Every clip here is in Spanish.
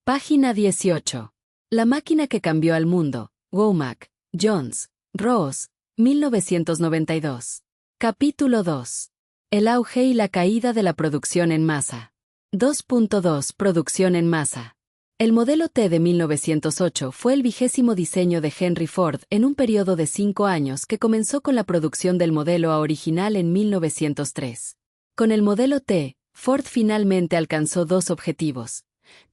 Página 18. La máquina que cambió al mundo. Womack, Jones, Ross, 1992. Capítulo 2. El auge y la caída de la producción en masa. 2.2 Producción en masa. El modelo T de 1908 fue el 20º diseño de Henry Ford en un periodo de 5 años que comenzó con la producción del modelo A original en 1903. Con el modelo T, Ford finalmente alcanzó dos objetivos.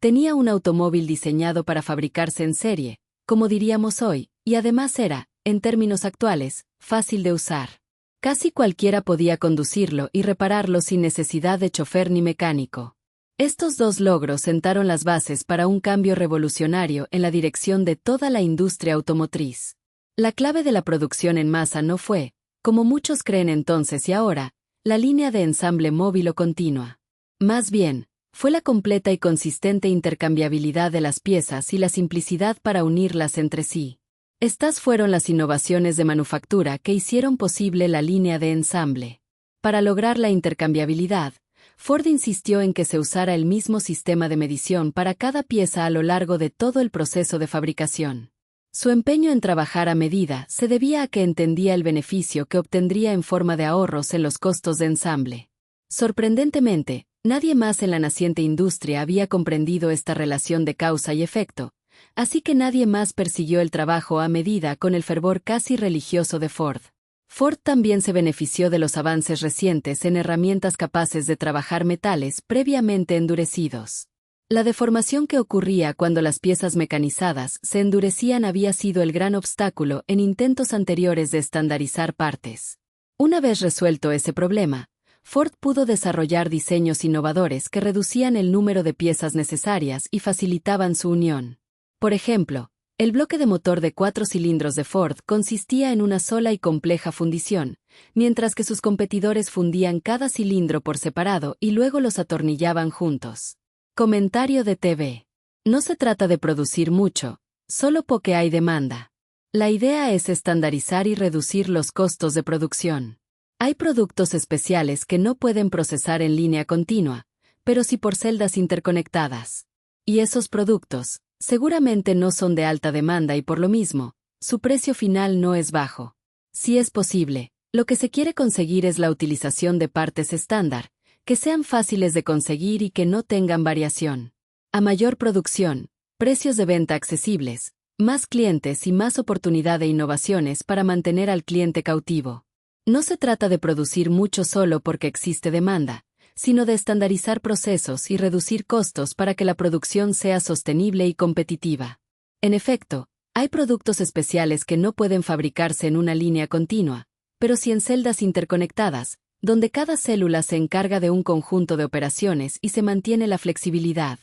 Tenía un automóvil diseñado para fabricarse en serie, como diríamos hoy, y además era, en términos actuales, fácil de usar. Casi cualquiera podía conducirlo y repararlo sin necesidad de chofer ni mecánico. Estos dos logros sentaron las bases para un cambio revolucionario en la dirección de toda la industria automotriz. La clave de la producción en masa no fue, como muchos creen entonces y ahora, la línea de ensamble móvil o continua. Más bien, fue la completa y consistente intercambiabilidad de las piezas y la simplicidad para unirlas entre sí. Estas fueron las innovaciones de manufactura que hicieron posible la línea de ensamble. Para lograr la intercambiabilidad, Ford insistió en que se usara el mismo sistema de medición para cada pieza a lo largo de todo el proceso de fabricación. Su empeño en trabajar a medida se debía a que entendía el beneficio que obtendría en forma de ahorros en los costos de ensamble. Sorprendentemente, nadie más en la naciente industria había comprendido esta relación de causa y efecto, así que nadie más persiguió el trabajo a medida con el fervor casi religioso de Ford. Ford también se benefició de los avances recientes en herramientas capaces de trabajar metales previamente endurecidos. La deformación que ocurría cuando las piezas mecanizadas se endurecían había sido el gran obstáculo en intentos anteriores de estandarizar partes. Una vez resuelto ese problema, Ford pudo desarrollar diseños innovadores que reducían el número de piezas necesarias y facilitaban su unión. Por ejemplo, el bloque de motor de 4 cilindros de Ford consistía en una sola y compleja fundición, mientras que sus competidores fundían cada cilindro por separado y luego los atornillaban juntos. Comentario de TV. No se trata de producir mucho, solo porque hay demanda. La idea es estandarizar y reducir los costos de producción. Hay productos especiales que no pueden procesar en línea continua, pero sí por celdas interconectadas. Y esos productos, seguramente no son de alta demanda y por lo mismo, su precio final no es bajo. Si es posible, lo que se quiere conseguir es la utilización de partes estándar, que sean fáciles de conseguir y que no tengan variación. A mayor producción, precios de venta accesibles, más clientes y más oportunidad de innovaciones para mantener al cliente cautivo. No se trata de producir mucho solo porque existe demanda, sino de estandarizar procesos y reducir costos para que la producción sea sostenible y competitiva. En efecto, hay productos especiales que no pueden fabricarse en una línea continua, pero sí en celdas interconectadas, donde cada célula se encarga de un conjunto de operaciones y se mantiene la flexibilidad.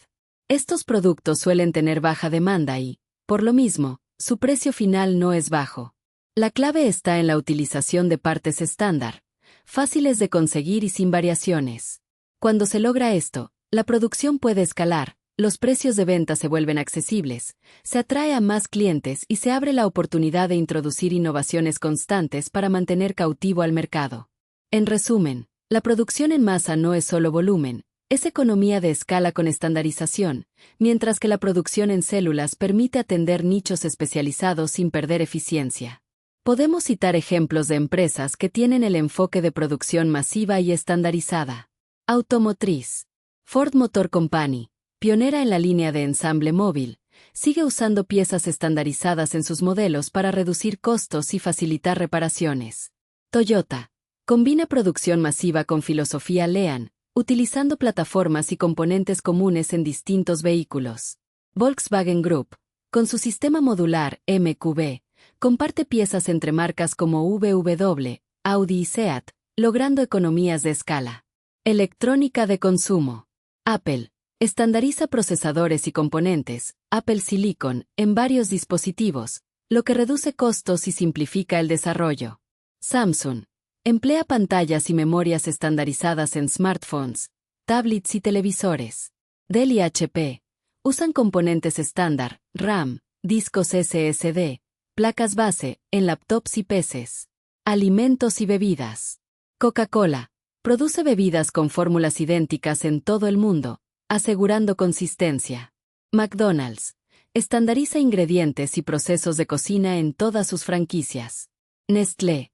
Estos productos suelen tener baja demanda y, por lo mismo, su precio final no es bajo. La clave está en la utilización de partes estándar, fáciles de conseguir y sin variaciones. Cuando se logra esto, la producción puede escalar, los precios de venta se vuelven accesibles, se atrae a más clientes y se abre la oportunidad de introducir innovaciones constantes para mantener cautivo al mercado. En resumen, la producción en masa no es solo volumen, es economía de escala con estandarización, mientras que la producción en células permite atender nichos especializados sin perder eficiencia. Podemos citar ejemplos de empresas que tienen el enfoque de producción masiva y estandarizada. Automotriz. Ford Motor Company, pionera en la línea de ensamble móvil, sigue usando piezas estandarizadas en sus modelos para reducir costos y facilitar reparaciones. Toyota. Combina producción masiva con filosofía Lean, utilizando plataformas y componentes comunes en distintos vehículos. Volkswagen Group, con su sistema modular MQB, comparte piezas entre marcas como VW, Audi y Seat, logrando economías de escala. Electrónica de consumo. Apple estandariza procesadores y componentes, Apple Silicon, en varios dispositivos, lo que reduce costos y simplifica el desarrollo. Samsung emplea pantallas y memorias estandarizadas en smartphones, tablets y televisores. Dell y HP usan componentes estándar, RAM, discos SSD, placas base, en laptops y PCs. Alimentos y bebidas. Coca-Cola produce bebidas con fórmulas idénticas en todo el mundo, asegurando consistencia. McDonald's estandariza ingredientes y procesos de cocina en todas sus franquicias. Nestlé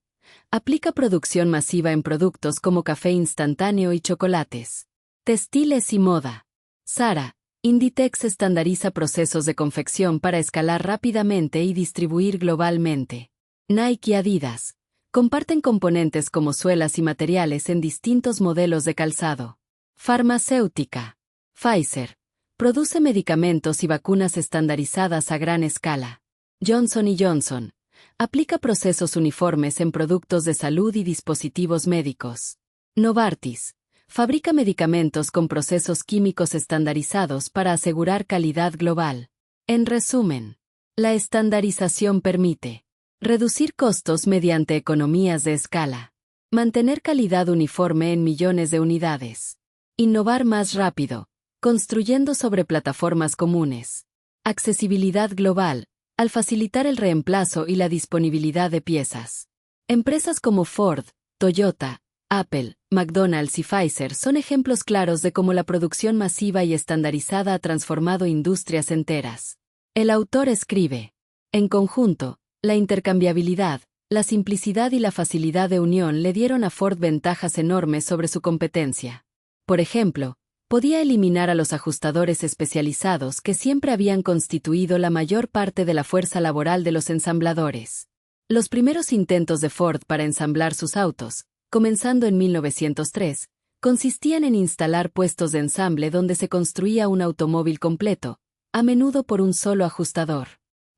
aplica producción masiva en productos como café instantáneo y chocolates. Textiles y moda. Zara, Inditex estandariza procesos de confección para escalar rápidamente y distribuir globalmente. Nike y Adidas comparten componentes como suelas y materiales en distintos modelos de calzado. Farmacéutica. Pfizer produce medicamentos y vacunas estandarizadas a gran escala. Johnson & Johnson aplica procesos uniformes en productos de salud y dispositivos médicos. Novartis fabrica medicamentos con procesos químicos estandarizados para asegurar calidad global. En resumen, la estandarización permite reducir costos mediante economías de escala, mantener calidad uniforme en millones de unidades, innovar más rápido, construyendo sobre plataformas comunes, accesibilidad global, al facilitar el reemplazo y la disponibilidad de piezas. Empresas como Ford, Toyota, Apple, McDonald's y Pfizer son ejemplos claros de cómo la producción masiva y estandarizada ha transformado industrias enteras. El autor escribe: en conjunto, la intercambiabilidad, la simplicidad y la facilidad de unión le dieron a Ford ventajas enormes sobre su competencia. Por ejemplo, podía eliminar a los ajustadores especializados que siempre habían constituido la mayor parte de la fuerza laboral de los ensambladores. Los primeros intentos de Ford para ensamblar sus autos, comenzando en 1903, consistían en instalar puestos de ensamble donde se construía un automóvil completo, a menudo por un solo ajustador.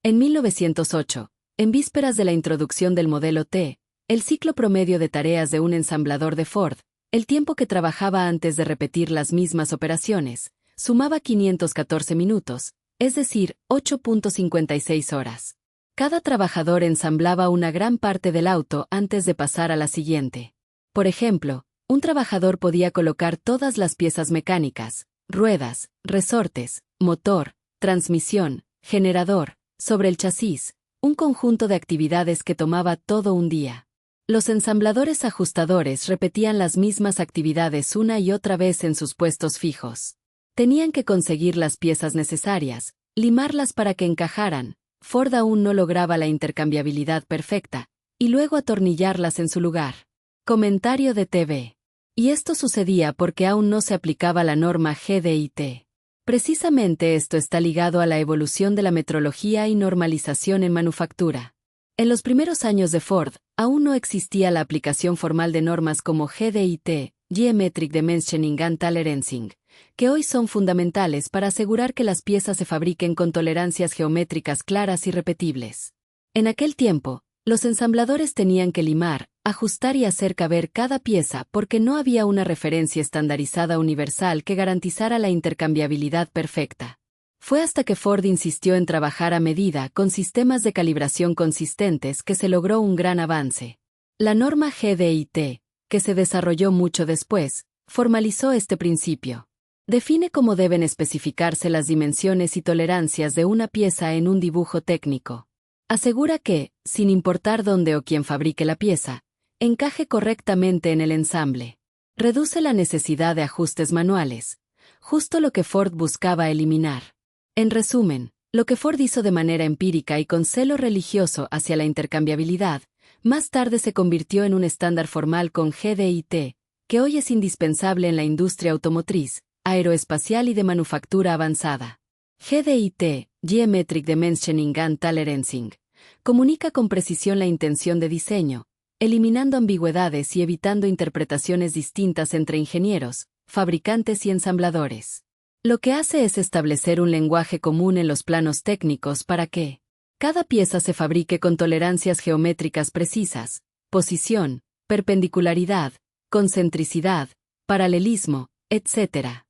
En 1908, en vísperas de la introducción del modelo T, el ciclo promedio de tareas de un ensamblador de Ford, el tiempo que trabajaba antes de repetir las mismas operaciones, sumaba 514 minutos, es decir, 8.56 horas. Cada trabajador ensamblaba una gran parte del auto antes de pasar a la siguiente. Por ejemplo, un trabajador podía colocar todas las piezas mecánicas, ruedas, resortes, motor, transmisión, generador, sobre el chasis, un conjunto de actividades que tomaba todo un día. Los ensambladores ajustadores repetían las mismas actividades una y otra vez en sus puestos fijos. Tenían que conseguir las piezas necesarias, limarlas para que encajaran, Ford aún no lograba la intercambiabilidad perfecta, y luego atornillarlas en su lugar. Comentario de TV. Y esto sucedía porque aún no se aplicaba la norma GDIT. Precisamente esto está ligado a la evolución de la metrología y normalización en manufactura. En los primeros años de Ford, aún no existía la aplicación formal de normas como GDIT, Geometric Dimensioning and Tolerancing, que hoy son fundamentales para asegurar que las piezas se fabriquen con tolerancias geométricas claras y repetibles. En aquel tiempo, los ensambladores tenían que limar, ajustar y hacer caber cada pieza porque no había una referencia estandarizada universal que garantizara la intercambiabilidad perfecta. Fue hasta que Ford insistió en trabajar a medida con sistemas de calibración consistentes que se logró un gran avance. La norma GDIT, que se desarrolló mucho después, formalizó este principio. Define cómo deben especificarse las dimensiones y tolerancias de una pieza en un dibujo técnico. Asegura que, sin importar dónde o quién fabrique la pieza, encaje correctamente en el ensamble. Reduce la necesidad de ajustes manuales, justo lo que Ford buscaba eliminar. En resumen, lo que Ford hizo de manera empírica y con celo religioso hacia la intercambiabilidad, más tarde se convirtió en un estándar formal con GDIT, que hoy es indispensable en la industria automotriz, aeroespacial y de manufactura avanzada. GDIT, Geometric Dimensioning and Tolerancing, comunica con precisión la intención de diseño, eliminando ambigüedades y evitando interpretaciones distintas entre ingenieros, fabricantes y ensambladores. Lo que hace es establecer un lenguaje común en los planos técnicos para que cada pieza se fabrique con tolerancias geométricas precisas, posición, perpendicularidad, concentricidad, paralelismo, etc.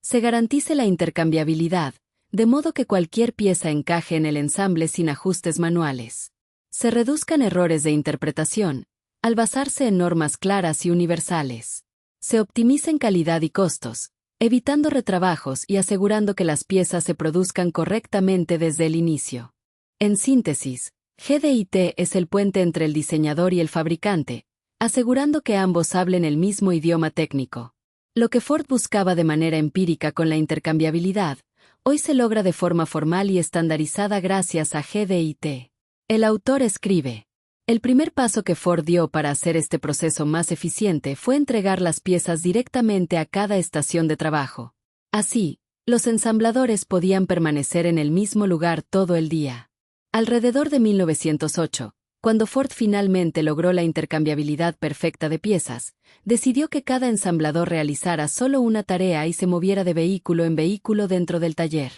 Se garantice la intercambiabilidad, de modo que cualquier pieza encaje en el ensamble sin ajustes manuales. Se reduzcan errores de interpretación, al basarse en normas claras y universales. Se optimicen calidad y costos, evitando retrabajos y asegurando que las piezas se produzcan correctamente desde el inicio. En síntesis, GDIT es el puente entre el diseñador y el fabricante, asegurando que ambos hablen el mismo idioma técnico. Lo que Ford buscaba de manera empírica con la intercambiabilidad, hoy se logra de forma formal y estandarizada gracias a GDIT. El autor escribe: el primer paso que Ford dio para hacer este proceso más eficiente fue entregar las piezas directamente a cada estación de trabajo. Así, los ensambladores podían permanecer en el mismo lugar todo el día. Alrededor de 1908, cuando Ford finalmente logró la intercambiabilidad perfecta de piezas, decidió que cada ensamblador realizara solo una tarea y se moviera de vehículo en vehículo dentro del taller.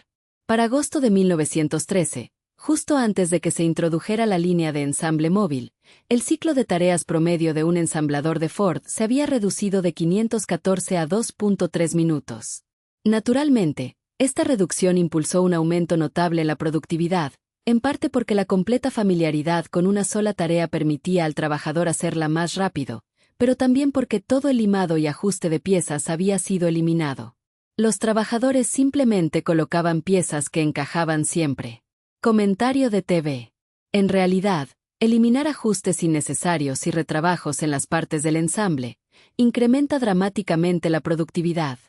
Para agosto de 1913, justo antes de que se introdujera la línea de ensamble móvil, el ciclo de tareas promedio de un ensamblador de Ford se había reducido de 514 a 2.3 minutos. Naturalmente, esta reducción impulsó un aumento notable en la productividad, en parte porque la completa familiaridad con una sola tarea permitía al trabajador hacerla más rápido, pero también porque todo el limado y ajuste de piezas había sido eliminado. Los trabajadores simplemente colocaban piezas que encajaban siempre. Comentario de TV. En realidad, eliminar ajustes innecesarios y retrabajos en las partes del ensamble incrementa dramáticamente la productividad.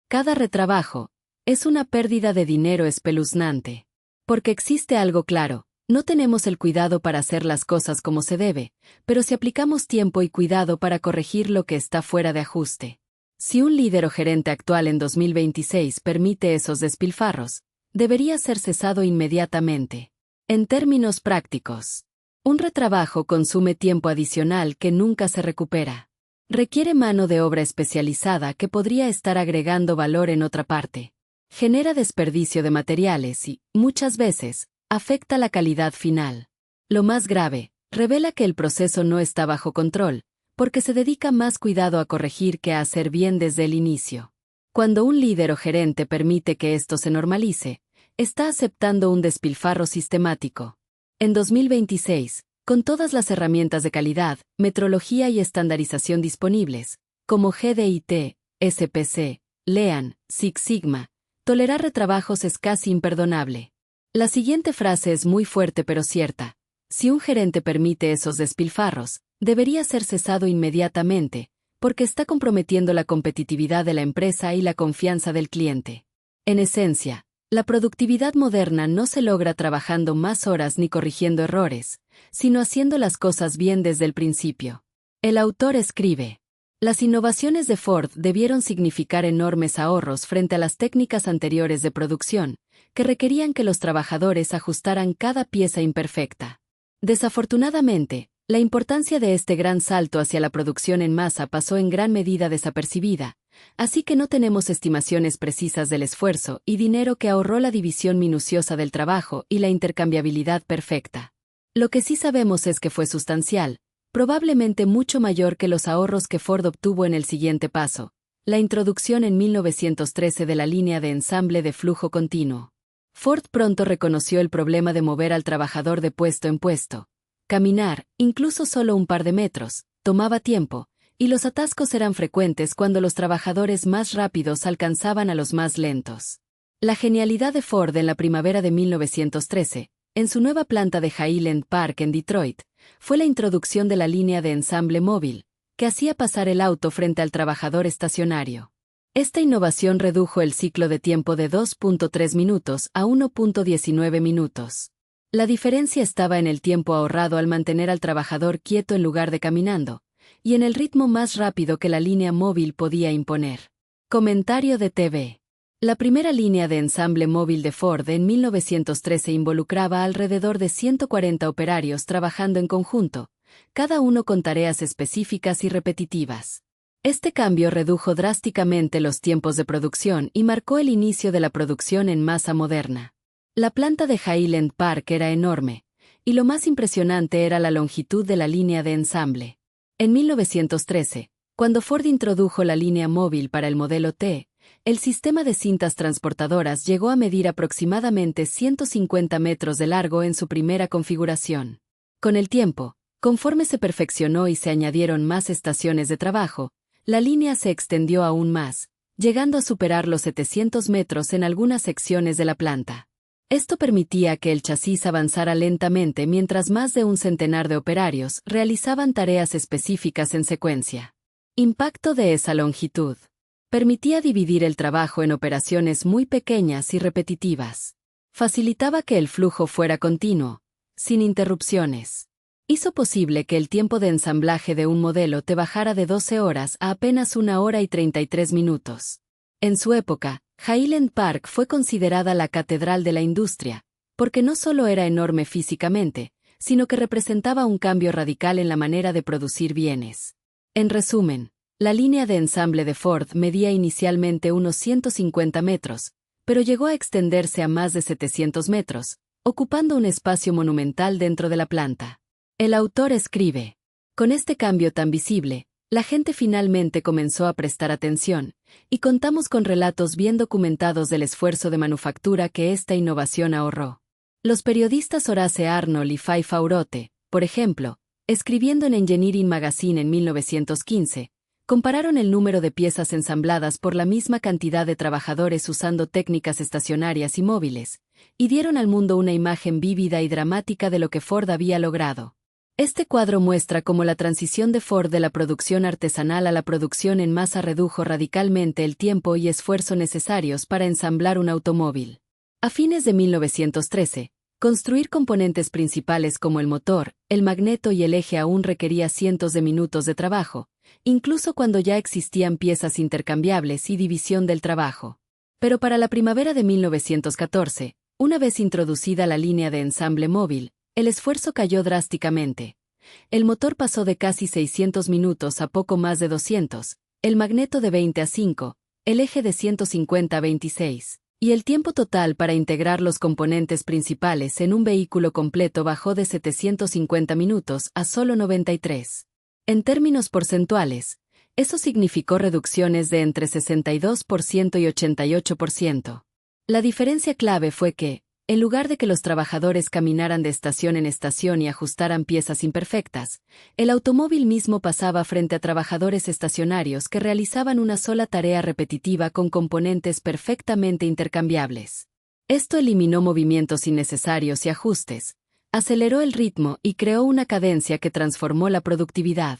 Cada retrabajo es una pérdida de dinero espeluznante. Porque existe algo claro, no tenemos el cuidado para hacer las cosas como se debe, pero si aplicamos tiempo y cuidado para corregir lo que está fuera de ajuste. Si un líder o gerente actual en 2026 permite esos despilfarros, debería ser cesado inmediatamente. En términos prácticos, un retrabajo consume tiempo adicional que nunca se recupera. Requiere mano de obra especializada que podría estar agregando valor en otra parte. Genera desperdicio de materiales y, muchas veces, afecta la calidad final. Lo más grave, revela que el proceso no está bajo control, porque se dedica más cuidado a corregir que a hacer bien desde el inicio. Cuando un líder o gerente permite que esto se normalice, está aceptando un despilfarro sistemático. En 2026, con todas las herramientas de calidad, metrología y estandarización disponibles, como GDIT, SPC, LEAN, Six Sigma, tolerar retrabajos es casi imperdonable. La siguiente frase es muy fuerte pero cierta. Si un gerente permite esos despilfarros, debería ser cesado inmediatamente, porque está comprometiendo la competitividad de la empresa y la confianza del cliente. En esencia, la productividad moderna no se logra trabajando más horas ni corrigiendo errores, sino haciendo las cosas bien desde el principio. El autor escribe: las innovaciones de Ford debieron significar enormes ahorros frente a las técnicas anteriores de producción, que requerían que los trabajadores ajustaran cada pieza imperfecta. Desafortunadamente, la importancia de este gran salto hacia la producción en masa pasó en gran medida desapercibida, así que no tenemos estimaciones precisas del esfuerzo y dinero que ahorró la división minuciosa del trabajo y la intercambiabilidad perfecta. Lo que sí sabemos es que fue sustancial, probablemente mucho mayor que los ahorros que Ford obtuvo en el siguiente paso, la introducción en 1913 de la línea de ensamble de flujo continuo. Ford pronto reconoció el problema de mover al trabajador de puesto en puesto. Caminar, incluso solo un par de metros, tomaba tiempo, y los atascos eran frecuentes cuando los trabajadores más rápidos alcanzaban a los más lentos. La genialidad de Ford en la primavera de 1913, en su nueva planta de Highland Park en Detroit, fue la introducción de la línea de ensamble móvil, que hacía pasar el auto frente al trabajador estacionario. Esta innovación redujo el ciclo de tiempo de 2.3 minutos a 1.19 minutos. La diferencia estaba en el tiempo ahorrado al mantener al trabajador quieto en lugar de caminando, y en el ritmo más rápido que la línea móvil podía imponer. Comentario de TV. La primera línea de ensamble móvil de Ford en 1913 involucraba alrededor de 140 operarios trabajando en conjunto, cada uno con tareas específicas y repetitivas. Este cambio redujo drásticamente los tiempos de producción y marcó el inicio de la producción en masa moderna. La planta de Highland Park era enorme, y lo más impresionante era la longitud de la línea de ensamble. En 1913, cuando Ford introdujo la línea móvil para el modelo T, el sistema de cintas transportadoras llegó a medir aproximadamente 150 metros de largo en su primera configuración. Con el tiempo, conforme se perfeccionó y se añadieron más estaciones de trabajo, la línea se extendió aún más, llegando a superar los 700 metros en algunas secciones de la planta. Esto permitía que el chasis avanzara lentamente mientras más de un centenar de operarios realizaban tareas específicas en secuencia. Impacto de esa longitud. Permitía dividir el trabajo en operaciones muy pequeñas y repetitivas. Facilitaba que el flujo fuera continuo, sin interrupciones. Hizo posible que el tiempo de ensamblaje de un modelo te bajara de 12 horas a apenas 1 hora y 33 minutos. En su época, Highland Park fue considerada la catedral de la industria, porque no solo era enorme físicamente, sino que representaba un cambio radical en la manera de producir bienes. En resumen, la línea de ensamble de Ford medía inicialmente unos 150 metros, pero llegó a extenderse a más de 700 metros, ocupando un espacio monumental dentro de la planta. El autor escribe: con este cambio tan visible, la gente finalmente comenzó a prestar atención, y contamos con relatos bien documentados del esfuerzo de manufactura que esta innovación ahorró. Los periodistas Horace Arnold y Fay Faurote, por ejemplo, escribiendo en Engineering Magazine en 1915, compararon el número de piezas ensambladas por la misma cantidad de trabajadores usando técnicas estacionarias y móviles, y dieron al mundo una imagen vívida y dramática de lo que Ford había logrado. Este cuadro muestra cómo la transición de Ford de la producción artesanal a la producción en masa redujo radicalmente el tiempo y esfuerzo necesarios para ensamblar un automóvil. A fines de 1913, construir componentes principales como el motor, el magneto y el eje aún requería cientos de minutos de trabajo, incluso cuando ya existían piezas intercambiables y división del trabajo. Pero para la primavera de 1914, una vez introducida la línea de ensamble móvil, el esfuerzo cayó drásticamente. El motor pasó de casi 600 minutos a poco más de 200, el magneto de 20 a 5, el eje de 150 a 26, y el tiempo total para integrar los componentes principales en un vehículo completo bajó de 750 minutos a solo 93. En términos porcentuales, eso significó reducciones de entre 62% y 88%. La diferencia clave fue que, en lugar de que los trabajadores caminaran de estación en estación y ajustaran piezas imperfectas, el automóvil mismo pasaba frente a trabajadores estacionarios que realizaban una sola tarea repetitiva con componentes perfectamente intercambiables. Esto eliminó movimientos innecesarios y ajustes, aceleró el ritmo y creó una cadencia que transformó la productividad.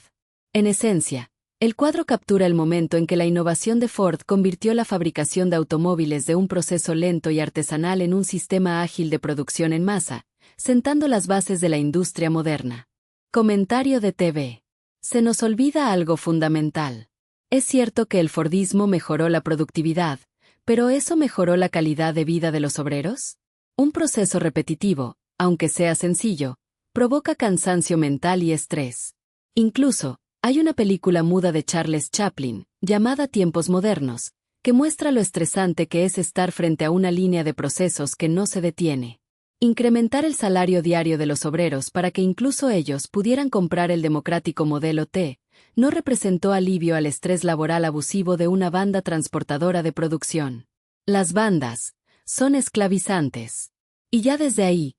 En esencia, el cuadro captura el momento en que la innovación de Ford convirtió la fabricación de automóviles de un proceso lento y artesanal en un sistema ágil de producción en masa, sentando las bases de la industria moderna. Comentario de TV. Se nos olvida algo fundamental. Es cierto que el Fordismo mejoró la productividad, pero ¿eso mejoró la calidad de vida de los obreros? Un proceso repetitivo, aunque sea sencillo, provoca cansancio mental y estrés. Incluso, hay una película muda de Charles Chaplin, llamada Tiempos Modernos, que muestra lo estresante que es estar frente a una línea de procesos que no se detiene. Incrementar el salario diario de los obreros para que incluso ellos pudieran comprar el democrático modelo T, no representó alivio al estrés laboral abusivo de una banda transportadora de producción. Las bandas son esclavizantes. Y ya desde ahí,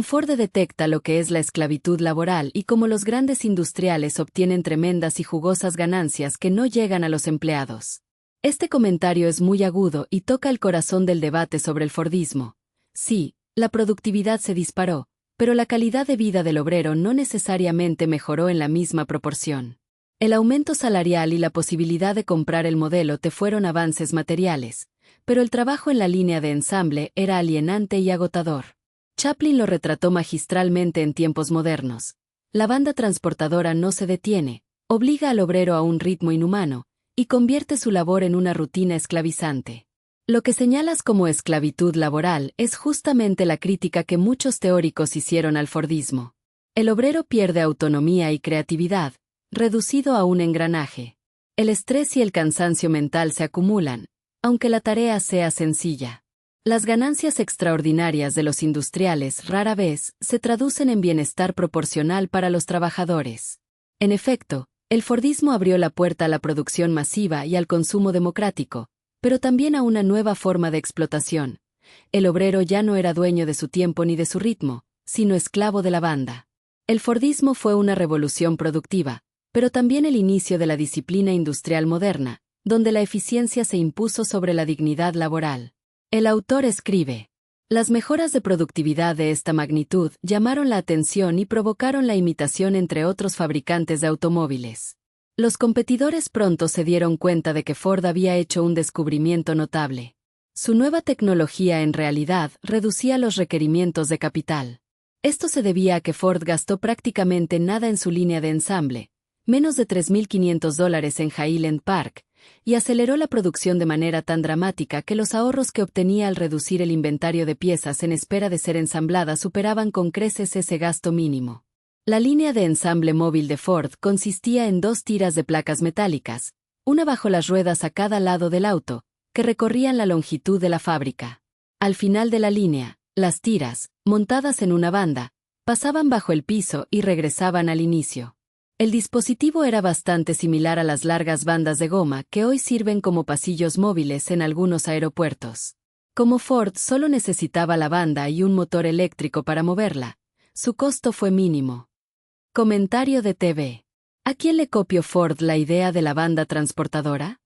Ford detecta lo que es la esclavitud laboral y cómo los grandes industriales obtienen tremendas y jugosas ganancias que no llegan a los empleados. Este comentario es muy agudo y toca el corazón del debate sobre el Fordismo. Sí, la productividad se disparó, pero la calidad de vida del obrero no necesariamente mejoró en la misma proporción. El aumento salarial y la posibilidad de comprar el modelo T fueron avances materiales, pero el trabajo en la línea de ensamble era alienante y agotador. Chaplin lo retrató magistralmente en Tiempos Modernos. La banda transportadora no se detiene, obliga al obrero a un ritmo inhumano, y convierte su labor en una rutina esclavizante. Lo que señalas como esclavitud laboral es justamente la crítica que muchos teóricos hicieron al Fordismo. El obrero pierde autonomía y creatividad, reducido a un engranaje. El estrés y el cansancio mental se acumulan, aunque la tarea sea sencilla. Las ganancias extraordinarias de los industriales rara vez se traducen en bienestar proporcional para los trabajadores. En efecto, el Fordismo abrió la puerta a la producción masiva y al consumo democrático, pero también a una nueva forma de explotación. El obrero ya no era dueño de su tiempo ni de su ritmo, sino esclavo de la banda. El Fordismo fue una revolución productiva, pero también el inicio de la disciplina industrial moderna, donde la eficiencia se impuso sobre la dignidad laboral. El autor escribe: las mejoras de productividad de esta magnitud llamaron la atención y provocaron la imitación entre otros fabricantes de automóviles. Los competidores pronto se dieron cuenta de que Ford había hecho un descubrimiento notable. Su nueva tecnología en realidad reducía los requerimientos de capital. Esto se debía a que Ford gastó prácticamente nada en su línea de ensamble, menos de $3.500 en Highland Park, y aceleró la producción de manera tan dramática que los ahorros que obtenía al reducir el inventario de piezas en espera de ser ensambladas superaban con creces ese gasto mínimo. La línea de ensamble móvil de Ford consistía en 2 tiras de placas metálicas, una bajo las ruedas a cada lado del auto, que recorrían la longitud de la fábrica. Al final de la línea, las tiras, montadas en una banda, pasaban bajo el piso y regresaban al inicio. El dispositivo era bastante similar a las largas bandas de goma que hoy sirven como pasillos móviles en algunos aeropuertos. Como Ford solo necesitaba la banda y un motor eléctrico para moverla, su costo fue mínimo. Comentario de TV. ¿A quién le copió Ford la idea de la banda transportadora?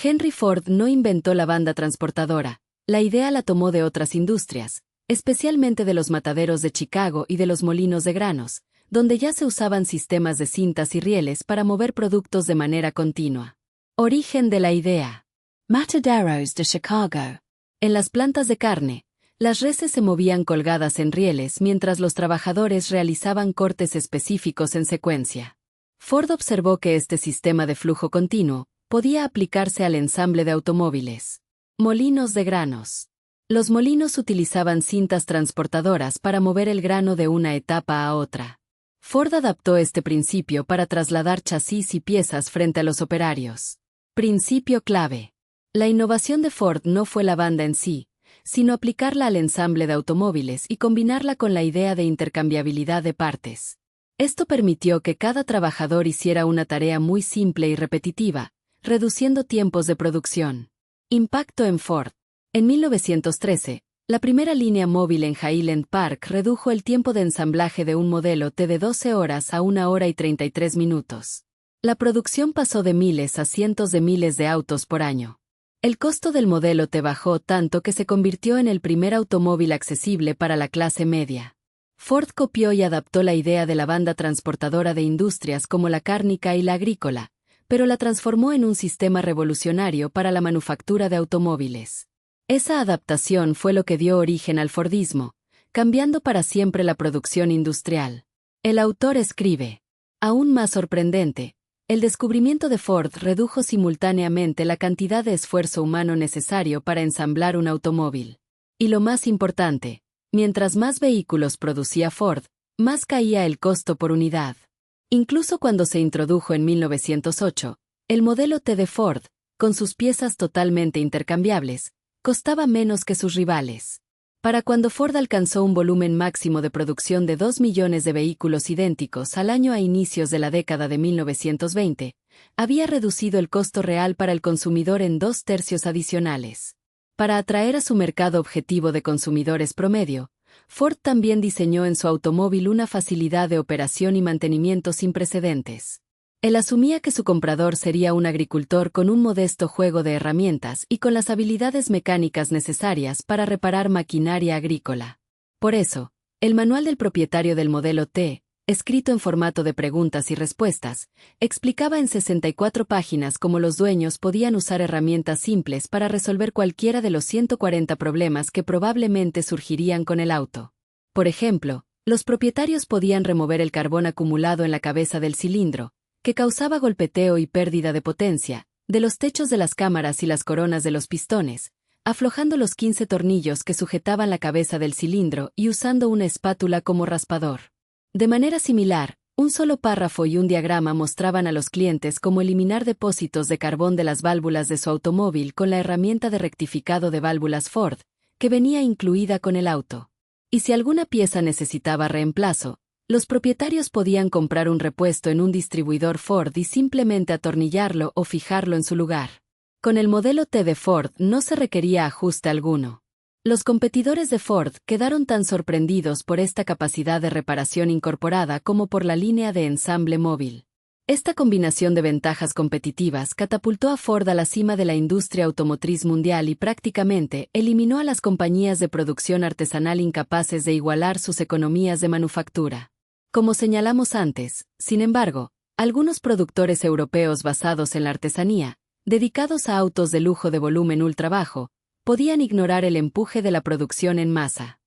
Henry Ford no inventó la banda transportadora, la idea la tomó de otras industrias, especialmente de los mataderos de Chicago y de los molinos de granos, donde ya se usaban sistemas de cintas y rieles para mover productos de manera continua. Origen de la idea. Mataderos de Chicago. En las plantas de carne, las reses se movían colgadas en rieles mientras los trabajadores realizaban cortes específicos en secuencia. Ford observó que este sistema de flujo continuo podía aplicarse al ensamble de automóviles. Molinos de granos. Los molinos utilizaban cintas transportadoras para mover el grano de una etapa a otra. Ford adaptó este principio para trasladar chasis y piezas frente a los operarios. Principio clave. La innovación de Ford no fue la banda en sí, sino aplicarla al ensamble de automóviles y combinarla con la idea de intercambiabilidad de partes. Esto permitió que cada trabajador hiciera una tarea muy simple y repetitiva, reduciendo tiempos de producción. Impacto en Ford. En 1913, la primera línea móvil en Highland Park redujo el tiempo de ensamblaje de un modelo T de 12 horas a 1 hora y 33 minutos. La producción pasó de miles a cientos de miles de autos por año. El costo del modelo T bajó tanto que se convirtió en el primer automóvil accesible para la clase media. Ford copió y adaptó la idea de la banda transportadora de industrias como la cárnica y la agrícola, pero la transformó en un sistema revolucionario para la manufactura de automóviles. Esa adaptación fue lo que dio origen al Fordismo, cambiando para siempre la producción industrial. El autor escribe, aún más sorprendente, el descubrimiento de Ford redujo simultáneamente la cantidad de esfuerzo humano necesario para ensamblar un automóvil. Y lo más importante, mientras más vehículos producía Ford, más caía el costo por unidad. Incluso cuando se introdujo en 1908, el modelo T de Ford, con sus piezas totalmente intercambiables, costaba menos que sus rivales. Para cuando Ford alcanzó un volumen máximo de producción de 2 millones de vehículos idénticos al año a inicios de la década de 1920, había reducido el costo real para el consumidor en 2/3 adicionales. Para atraer a su mercado objetivo de consumidores promedio, Ford también diseñó en su automóvil una facilidad de operación y mantenimiento sin precedentes. Él asumía que su comprador sería un agricultor con un modesto juego de herramientas y con las habilidades mecánicas necesarias para reparar maquinaria agrícola. Por eso, el manual del propietario del modelo T, escrito en formato de preguntas y respuestas, explicaba en 64 páginas cómo los dueños podían usar herramientas simples para resolver cualquiera de los 140 problemas que probablemente surgirían con el auto. Por ejemplo, los propietarios podían remover el carbón acumulado en la cabeza del cilindro, que causaba golpeteo y pérdida de potencia, de los techos de las cámaras y las coronas de los pistones, aflojando los 15 tornillos que sujetaban la cabeza del cilindro y usando una espátula como raspador. De manera similar, un solo párrafo y un diagrama mostraban a los clientes cómo eliminar depósitos de carbón de las válvulas de su automóvil con la herramienta de rectificado de válvulas Ford, que venía incluida con el auto. Y si alguna pieza necesitaba reemplazo, los propietarios podían comprar un repuesto en un distribuidor Ford y simplemente atornillarlo o fijarlo en su lugar. Con el modelo T de Ford no se requería ajuste alguno. Los competidores de Ford quedaron tan sorprendidos por esta capacidad de reparación incorporada como por la línea de ensamble móvil. Esta combinación de ventajas competitivas catapultó a Ford a la cima de la industria automotriz mundial y prácticamente eliminó a las compañías de producción artesanal incapaces de igualar sus economías de manufactura. Como señalamos antes, sin embargo, Algunos productores europeos basados en la artesanía, dedicados a autos de lujo de volumen ultra bajo, podían ignorar el empuje de la producción en masa.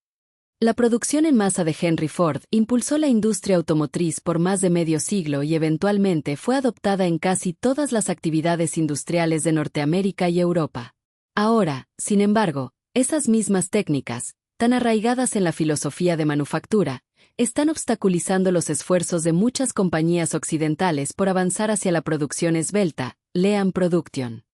La producción en masa de Henry Ford impulsó la industria automotriz por más de medio siglo y eventualmente fue adoptada en casi todas las actividades industriales de Norteamérica y Europa. Ahora, sin embargo, esas mismas técnicas, tan arraigadas en la filosofía de manufactura, están obstaculizando los esfuerzos de muchas compañías occidentales por avanzar hacia la producción esbelta, Lean Production.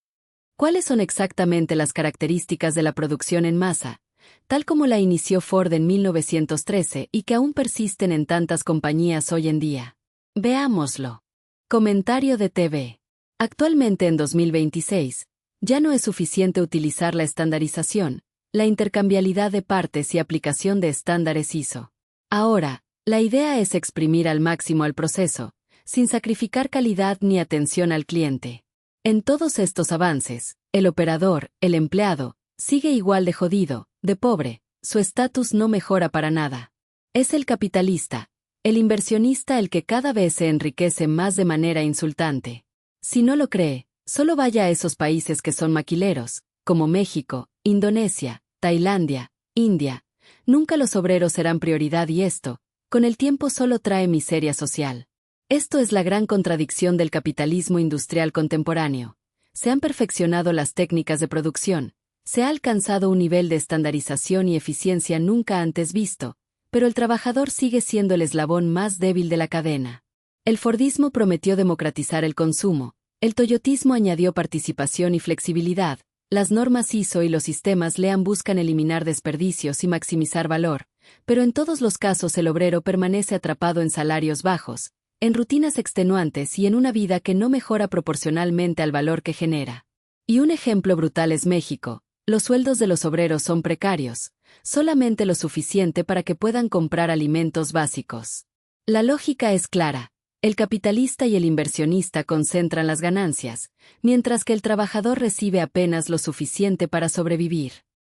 ¿Cuáles son exactamente las características de la producción en masa, tal como la inició Ford en 1913 y que aún persisten en tantas compañías hoy en día? Veámoslo. Comentario de TV. Actualmente en 2026, ya no es suficiente utilizar la estandarización, la intercambiabilidad de partes y aplicación de estándares ISO. Ahora, la idea es exprimir al máximo el proceso, sin sacrificar calidad ni atención al cliente. En todos estos avances, el operador, el empleado, sigue igual de jodido, de pobre, su estatus no mejora para nada. Es el capitalista, el inversionista el que cada vez se enriquece más de manera insultante. Si no lo cree, solo vaya a esos países que son maquileros, como México, Indonesia, Tailandia, India. Nunca los obreros serán prioridad y esto, con el tiempo solo trae miseria social. Esto es la gran contradicción del capitalismo industrial contemporáneo. Se han perfeccionado las técnicas de producción, se ha alcanzado un nivel de estandarización y eficiencia nunca antes visto, pero el trabajador sigue siendo el eslabón más débil de la cadena. El Fordismo prometió democratizar el consumo, el toyotismo añadió participación y flexibilidad, las normas ISO y los sistemas Lean buscan eliminar desperdicios y maximizar valor, pero en todos los casos el obrero permanece atrapado en salarios bajos, en rutinas extenuantes y en una vida que no mejora proporcionalmente al valor que genera. Y un ejemplo brutal es México. Los sueldos de los obreros son precarios, solamente lo suficiente para que puedan comprar alimentos básicos. La lógica es clara. El capitalista y el inversionista concentran las ganancias, mientras que el trabajador recibe apenas lo suficiente para sobrevivir.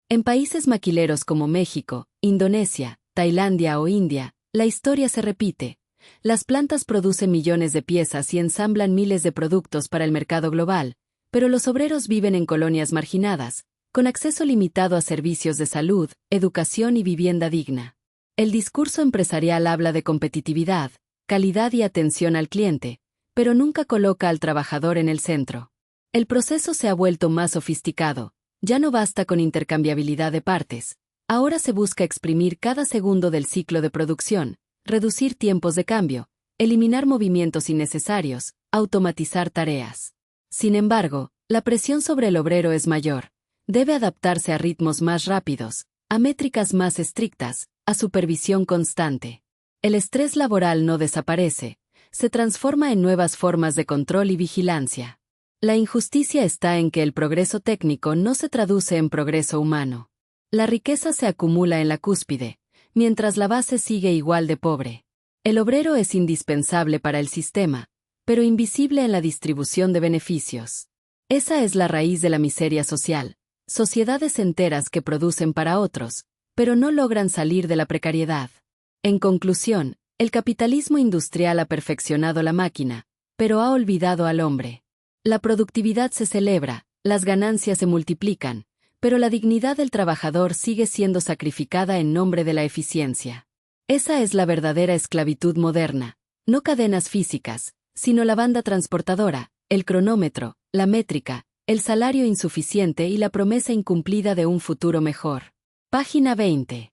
En países maquileros como México, Indonesia, Tailandia o India, la historia se repite. Las plantas producen millones de piezas y ensamblan miles de productos para el mercado global, pero los obreros viven en colonias marginadas, con acceso limitado a servicios de salud, educación y vivienda digna. El discurso empresarial habla de competitividad, calidad y atención al cliente, pero nunca coloca al trabajador en el centro. El proceso se ha vuelto más sofisticado, ya no basta con intercambiabilidad de partes, ahora se busca exprimir cada segundo del ciclo de producción, reducir tiempos de cambio, eliminar movimientos innecesarios, automatizar tareas. Sin embargo, la presión sobre el obrero es mayor. Debe adaptarse a ritmos más rápidos, a métricas más estrictas, a supervisión constante. El estrés laboral no desaparece, se transforma en nuevas formas de control y vigilancia. La injusticia está en que el progreso técnico no se traduce en progreso humano. La riqueza se acumula en la cúspide, mientras la base sigue igual de pobre. El obrero es indispensable para el sistema, pero invisible en la distribución de beneficios. Esa es la raíz de la miseria social. Sociedades enteras que producen para otros, pero no logran salir de la precariedad. En conclusión, el capitalismo industrial ha perfeccionado la máquina, pero ha olvidado al hombre. La productividad se celebra, las ganancias se multiplican, pero la dignidad del trabajador sigue siendo sacrificada en nombre de la eficiencia. Esa es la verdadera esclavitud moderna, no cadenas físicas, sino la banda transportadora, el cronómetro, la métrica, el salario insuficiente y la promesa incumplida de un futuro mejor. Página 20.